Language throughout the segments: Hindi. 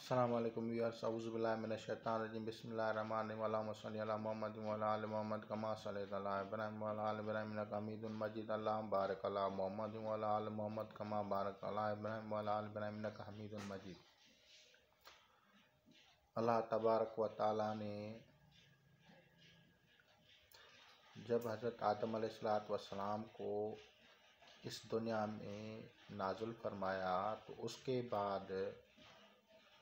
अस्सलाम वालेकुम व्यूअर्स, औज़ु बिल्लाहि मिनश शैतानिर रजीम, बिस्मिल्लाहिर रहमानिर रहीम, अल्लाहुम्मा सल्लि अला मुहम्मद व अला आलि मुहम्मद कमा सल्लैता अला इब्राहीम व अला आलि इब्राहीम इन्नका हमीदुम मजीद, अल्लाहुम्मा बारिक अला मुहम्मद व अला आलि मुहम्मद कमा बारकता अला इब्राहीम व अला आलि इब्राहीम इन्नका हमीदुम मजीद। अल्लाह तबारक व तआला ने जब हज़रत आदम अलैहिस्सलाम को इस दुनिया में नाज़िल फरमाया तो उसके बाद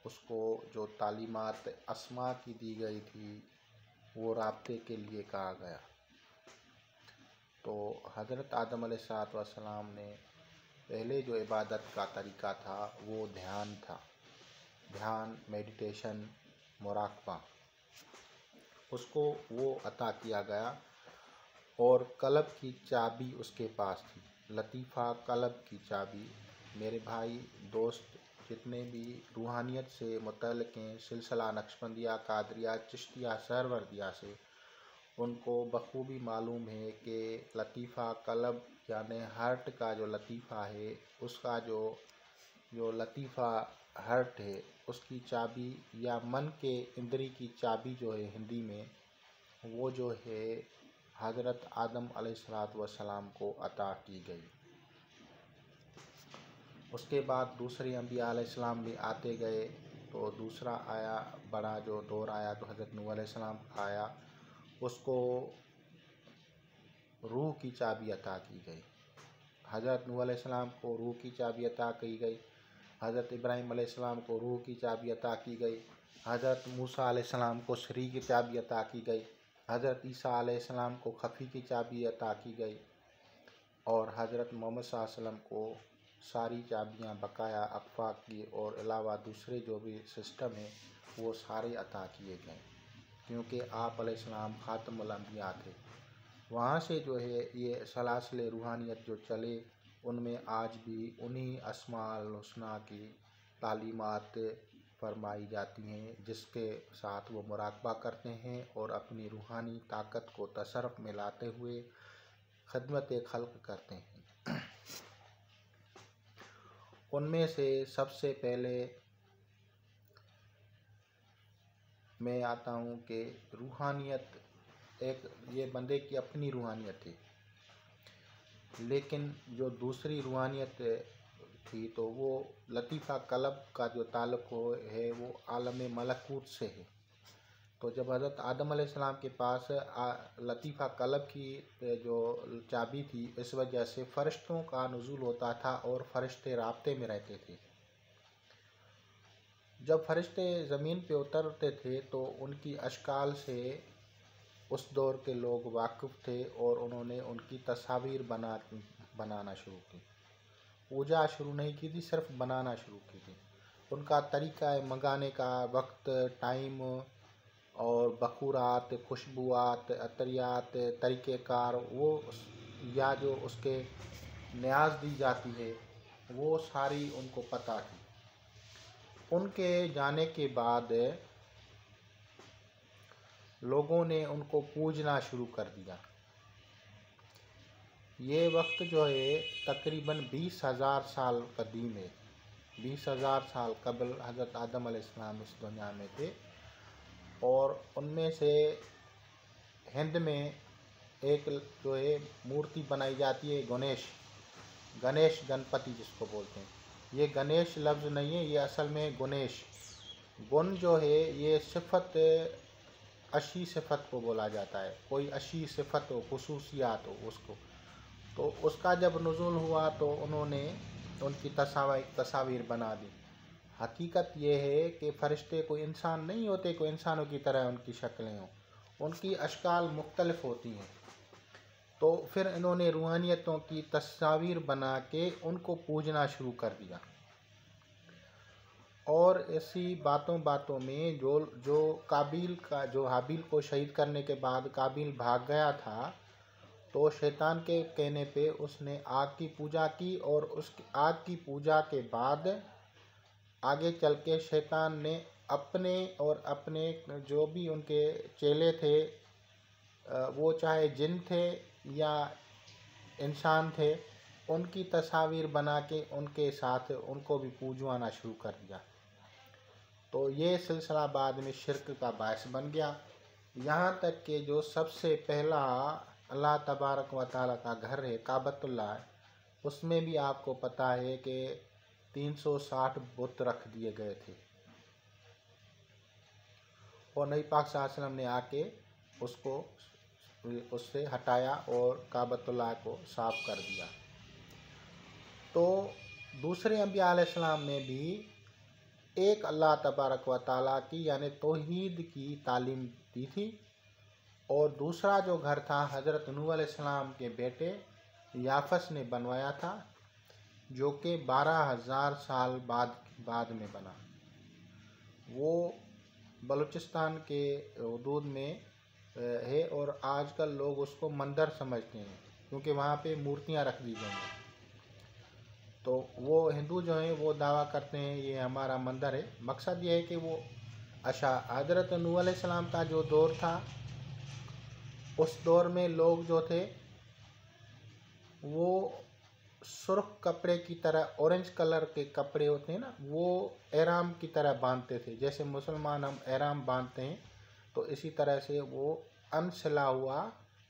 उसको जो तालीमात अस्मा की दी गई थी वो राब्ते के लिए कहा गया। तो हज़रत आदम अलैहिस्सलाम ने पहले जो इबादत का तरीक़ा था वो ध्यान था। ध्यान, मेडिटेशन, मुराक़बा, उसको वो अता किया गया और कल्ब की चाबी उसके पास थी। लतीफ़ा कल्ब की चाबी। मेरे भाई दोस्त जितने भी रूहानियत से मुतल्लिक़ हैं, सिलसिला नक्शबंदिया, कादरिया, चिश्तिया, सहरवर्दिया से, उनको बखूबी मालूम है कि लतीफ़ा कल्ब यानी हार्ट का जो लतीफ़ा है, उसका जो लतीफ़ा हार्ट है, उसकी चाबी या मन के इंद्री की चाबी जो है हिंदी में, वो जो है हज़रत आदम अलैहिस्सलाम को अता की गई। उसके बाद दूसरे अंबिया अलैहिस्सलाम भी आते गए। तो दूसरा आया, बड़ा जो दौर आया तो हज़रत नूह अलैहिस्सलाम आया, उसको रूह की चाबी अता की गई। हज़रत नूह अलैहिस्सलाम को रूह की चाबी अता की गई। हज़रत इब्राहीम अलैहिस्सलाम को रूह की चाबी अता की गई। हज़रत मूसा अलैहिस्सलाम को सरी की चाबी अता की गई। हज़रत ईसा अलैहिस्सलाम को खफ़ी की चाबी अता की गई और हज़रत मोहम्मद सल्लल्लाहु अलैहि वसल्लम को सारी चाबियां बकाया अक़फ़ा की और अलावा दूसरे जो भी सिस्टम है वो सारे अता किए गए, क्योंकि आप अलैहिस्सलाम ख़ातमुल अंबिया थे। वहाँ से जो है ये सलासिल रूहानियत जो चले, उनमें आज भी उन्हीं अस्माउल हुस्ना की तालीमात फरमाई जाती हैं, जिसके साथ वो मुराक़बा करते हैं और अपनी रूहानी ताकत को तसर्रुफ़ में लाते हुए खिदमत खल्क़ करते हैं। उनमें से सबसे पहले मैं आता हूँ कि रूहानियत एक ये बंदे की अपनी रूहानियत थी, लेकिन जो दूसरी रूहानियत थी तो वो लतीफ़ा कल्ब का जो ताल्लुक़ है वो आलम मलकूत से है। तो जब हज़रत आदम अलैहिस्सलाम के पास लतीफ़ा कल्ब की जो चाबी थी, इस वजह से फ़रिश्तों का नुज़ूल होता था और फ़रिश्ते राब्ते में रहते थे। जब फ़रिश्ते ज़मीन पे उतरते थे तो उनकी अशकाल से उस दौर के लोग वाकिफ़ थे और उन्होंने उनकी तस्वीर बनाना शुरू की। पूजा शुरू नहीं की थी, सिर्फ बनाना शुरू की थी। उनका तरीक़ा मंगाने का वक्त, टाइम और बखूरात, खुशबुआत, अतरियात, तरीक़ेकार, वो या जो उसके न्याज दी जाती है वो सारी उनको पता थी। उनके जाने के बाद लोगों ने उनको पूजना शुरू कर दिया। ये वक्त जो है तकरीबन 20,000 साल कदीम है। 20,000 साल कबल हज़रत आदम अलैहिस्सलाम इस दुनिया में थे और उनमें से हिंद में एक जो है मूर्ति बनाई जाती है गणेश गणपति जिसको बोलते हैं। ये गणेश लफ्ज़ नहीं है, ये असल में गणेश। गुण जो है ये सिफ़त, अशी सिफ़त को बोला जाता है। कोई अशी सिफ़त हो, खुसूसियात हो उसको, तो उसका जब नुज़ूल हुआ तो उन्होंने उनकी तस्वीर बना दी। हकीकत ये है कि फ़रिश्ते कोई इंसान नहीं होते, कोई इंसानों की तरह उनकी शक्लें हों, उनकी अशकाल मुख्तलिफ़ होती हैं। तो फिर इन्होंने रूहानियतों की तस्वीर बना के उनको पूजना शुरू कर दिया और ऐसी बातों में जो काबिल का, जो हाबिल को शहीद करने के बाद काबिल भाग गया था, तो शैतान के कहने पे उसने आग की पूजा की और उस आग की पूजा के बाद आगे चल के शैतान ने अपने और अपने जो भी उनके चेले थे, वो चाहे जिन थे या इंसान थे, उनकी तस्वीर बना के उनके साथ उनको भी पूजवाना शुरू कर दिया। तो ये सिलसिला बाद में शिरक का बायस बन गया। यहाँ तक कि जो सबसे पहला अल्लाह तबारक व तआला का घर है काबतुल्लाह, उसमें भी आपको पता है कि 360 बुत रख दिए गए थे और नबी पाक सल्लल्लाहु अलैहि वसल्लम ने आके उसको उससे हटाया और काबतुल्लाह को साफ कर दिया। तो दूसरे अंबिया अलैहिस्सलाम ने भी एक अल्लाह तबारक व तआला की यानी तौहीद की तालीम दी थी, और दूसरा जो घर था हज़रत नूह अलैहिस्सलाम के बेटे याफस ने बनवाया था, जो कि 12,000 साल बाद में बना। वो बलूचिस्तान के हदूद में है और आजकल लोग उसको मंदिर समझते हैं क्योंकि वहाँ पे मूर्तियाँ रख दी गई हैं। तो वो हिंदू जो हैं वो दावा करते हैं ये हमारा मंदिर है। मकसद ये है कि वो हज़रत नूह अलैहिस्सलाम का जो दौर था, उस दौर में लोग जो थे वो सुर्ख कपड़े की तरह, ऑरेंज कलर के कपड़े होते हैं ना, वो एहराम की तरह बांधते थे। जैसे मुसलमान हम एहराम बांधते हैं, तो इसी तरह से वो अनसिला हुआ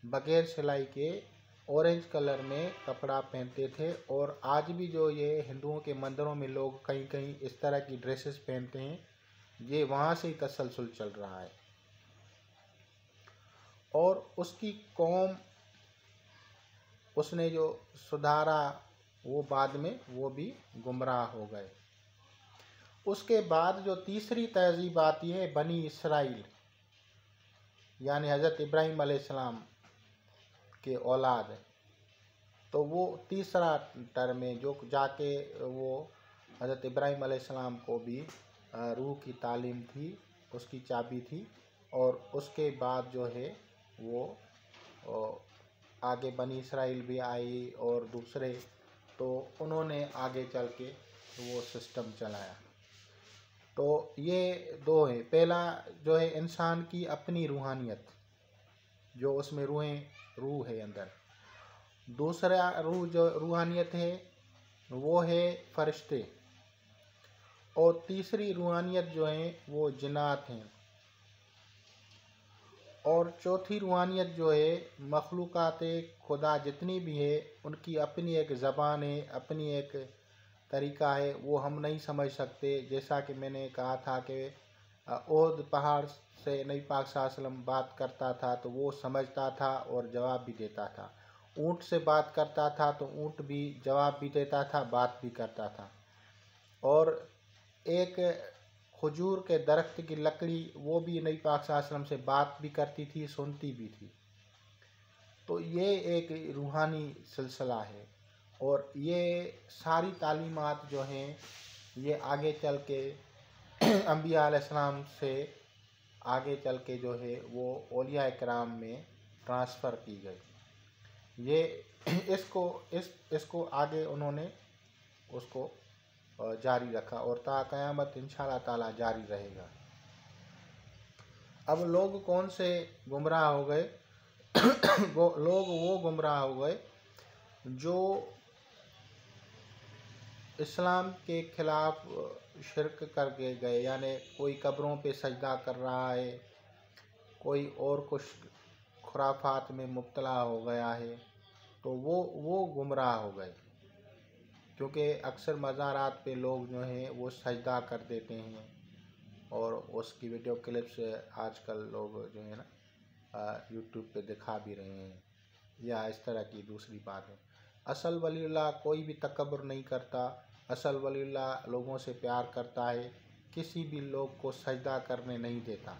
बगैर सिलाई के ऑरेंज कलर में कपड़ा पहनते थे। और आज भी जो ये हिंदुओं के मंदिरों में लोग कहीं कहीं इस तरह की ड्रेसेस पहनते हैं, ये वहाँ से ही तसलसल चल रहा है। और उसकी कौम उसने जो सुधारा वो बाद में वो भी गुमराह हो गए। उसके बाद जो तीसरी तहजीब आती है बनी इसराइल, यानी हज़रत इब्राहीम अलैहिस्सलाम के औलाद, तो वो तीसरा टर्म है जो जाके वो हज़रत इब्राहीम अलैहिस्सलाम को भी रूह की तालीम थी, उसकी चाबी थी। और उसके बाद जो है वो आगे बनी इसराइल भी आई और दूसरे, तो उन्होंने आगे चल के वो सिस्टम चलाया। तो ये दो है। पहला जो है इंसान की अपनी रूहानियत, जो उसमें रूह है अंदर। दूसरा जो रूहानियत है वो है फरिश्ते। और तीसरी रूहानियत जो है वो जिन्नात हैं। और चौथी रूहानियत जो है मखलूक़ात खुदा जितनी भी है उनकी अपनी एक ज़बान है, अपनी एक तरीक़ा है, वो हम नहीं समझ सकते। जैसा कि मैंने कहा था कि ओहद पहाड़ से नबी पाक सल्लल्लाहु अलैहि वसल्लम बात करता था तो वो समझता था और जवाब भी देता था। ऊँट से बात करता था तो ऊँट भी जवाब भी देता था, बात भी करता था। और एक खजूर के दरख्त की लकड़ी, वो भी नबी पाक सल्लल्लाहु अलैहि वसल्लम से बात भी करती थी, सुनती भी थी। तो ये एक रूहानी सिलसिला है। और ये सारी तालीमात जो हैं ये आगे चल के अंबिया अलैहिस्सलाम से आगे चल के जो है वो औलिया इकराम में ट्रांसफ़र की गई। ये इसको आगे उन्होंने उसको जारी रखा और ता क़यामत इंशाअल्लाह ताला जारी रहेगा। अब लोग कौन से गुमराह हो गए? लोग वो गुमराह हो गए जो इस्लाम के ख़िलाफ़ शिरक करके गए, यानी कोई कब्रों पे सजदा कर रहा है, कोई और कुछ खुराफात में मुब्तला हो गया है, तो वो गुमराह हो गए। क्योंकि अक्सर मज़ारात पे लोग जो हैं वो सजदा कर देते हैं और उसकी वीडियो क्लिप्स आजकल लोग जो है ना यूट्यूब पे दिखा भी रहे हैं, या इस तरह की दूसरी बात है। असल वलीउल्लाह कोई भी तकब्बुर नहीं करता। असल वलीउल्लाह लोगों से प्यार करता है, किसी भी लोग को सजदा करने नहीं देता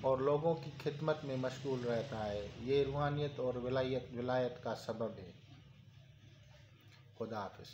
और लोगों की खिदमत में मशगूल रहता है। ये रूहानियत और विलायत का सबब है। खुदा हाफ़िज़।